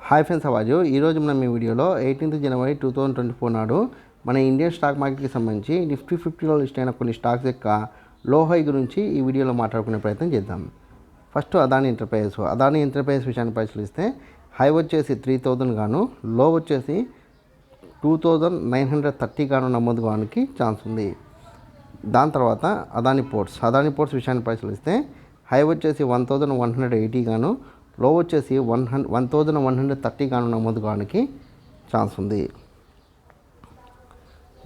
Hi friends, అవాజు ఈరోజు మనం ఈ వీడియోలో 18th జనవరి 2024 నాడు మన ఇండియన్ స్టాక్ మార్కెట్కి సంబంధించి నిఫ్టీ 50లో లిస్ట్ అయిన కొన్ని స్టాక్స్ యొక్క లో హై గురించి ఈ వీడియోలో మాట్లాడుకునే ప్రయత్నం చేద్దాం. ఫస్ట్ అదానీ ఎంటర్ప్రైజెస్ విషయాన్ని పరిశీలిస్తే హై వచ్చేసి 3000 గాను, లో వచ్చేసి 2930 గాను నమోదు కావడానికి ఛాన్స్ ఉంది. దాని తర్వాత అదానీ పోర్ట్స్ విషయాన్ని పరిశీలిస్తే హై వచ్చేసి 1180 గాను, లో వచ్చేసి 1130 గాను నమోదు కావడానికి ఛాన్స్ ఉంది.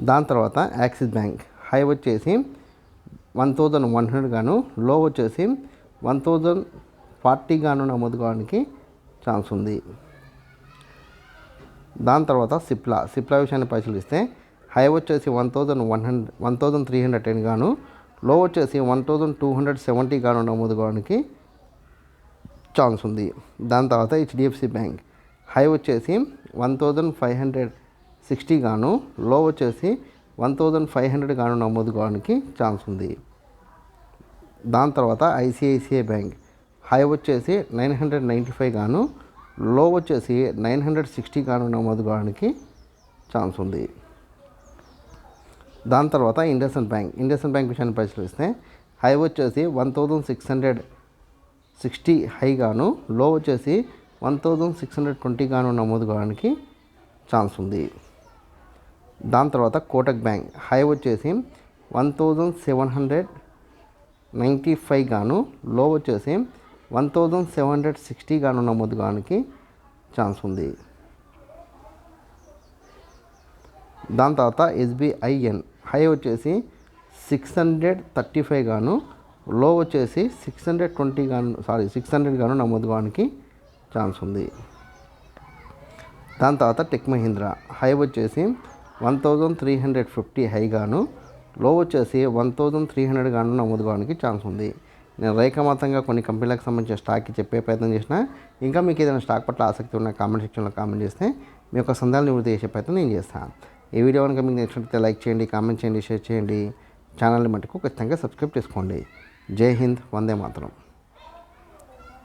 దాని తర్వాత యాక్సిస్ బ్యాంక్ హై వచ్చేసి 1100 గాను, లో వచ్చేసి 1040 గాను నమోదు కావడానికి ఛాన్స్ ఉంది. దాని తర్వాత సిప్లా విషయాన్ని పరిశీలిస్తే హై వచ్చేసి 1310 గాను, లో వచ్చేసి 1270 గాను నమోదు కావడానికి ఛాన్స్ ఉంది. దాని తర్వాత హెచ్డిఎఫ్సి బ్యాంక్ హై వచ్చేసి 1560 గాను, లో వచ్చేసి 1500 గాను నమోదు కావడానికి ఛాన్స్ ఉంది. దాని తర్వాత ఐసిఐసిఐ బ్యాంక్ హై వచ్చేసి 995 గాను, లో వచ్చేసి 960 గాను నమోదు కావడానికి ఛాన్స్ ఉంది. దాని తర్వాత ఇండస్ఇండ్ బ్యాంక్ విషయాన్ని పరిశీలిస్తే హై వచ్చేసి 1660 హై గాను, లో వచ్చేసి 1620 గాను నమోదు కావడానికి ఛాన్స్ ఉంది. దాని తర్వాత కోటక్ బ్యాంక్ హై వచ్చేసి 1795 గాను, లో వచ్చేసి 1760 గాను నమోదు కావడానికి ఛాన్స్ ఉంది. దాని తర్వాత ఎస్బిఐఎన్ హై వచ్చేసి 635 గాను, లో వచ్చేసి 600 గాను నమోదు కావడానికి ఛాన్స్ ఉంది. దాని తర్వాత టెక్ మహీంద్రా హై వచ్చేసి 1350 హై గాను, లో వచ్చేసి 1300 గాను నమోదు కావడానికి ఛాన్స్ ఉంది. నేను రేఖామాతంగా కొన్ని కంపెనీలకు సంబంధించిన స్టాక్కి చెప్పే ప్రయత్నం చేసిన. ఇంకా మీకు ఏదైనా స్టాక్ పట్ల ఆసక్తి ఉన్న కామెంట్ సెక్షన్లో కామెంట్ చేస్తే మీ యొక్క సందేహాలను నివృత్తి చేసే ప్రయత్నం నేను చేస్తాను. ఈ వీడియో కనుక మీకు నచ్చినట్లయితే లైక్ చేయండి, కామెంట్ చేయండి, షేర్ చేయండి. ఛానల్ని మటుకు ఖచ్చితంగా సబ్స్క్రైబ్ చేసుకోండి. జై హింద్, వందే మాతరం.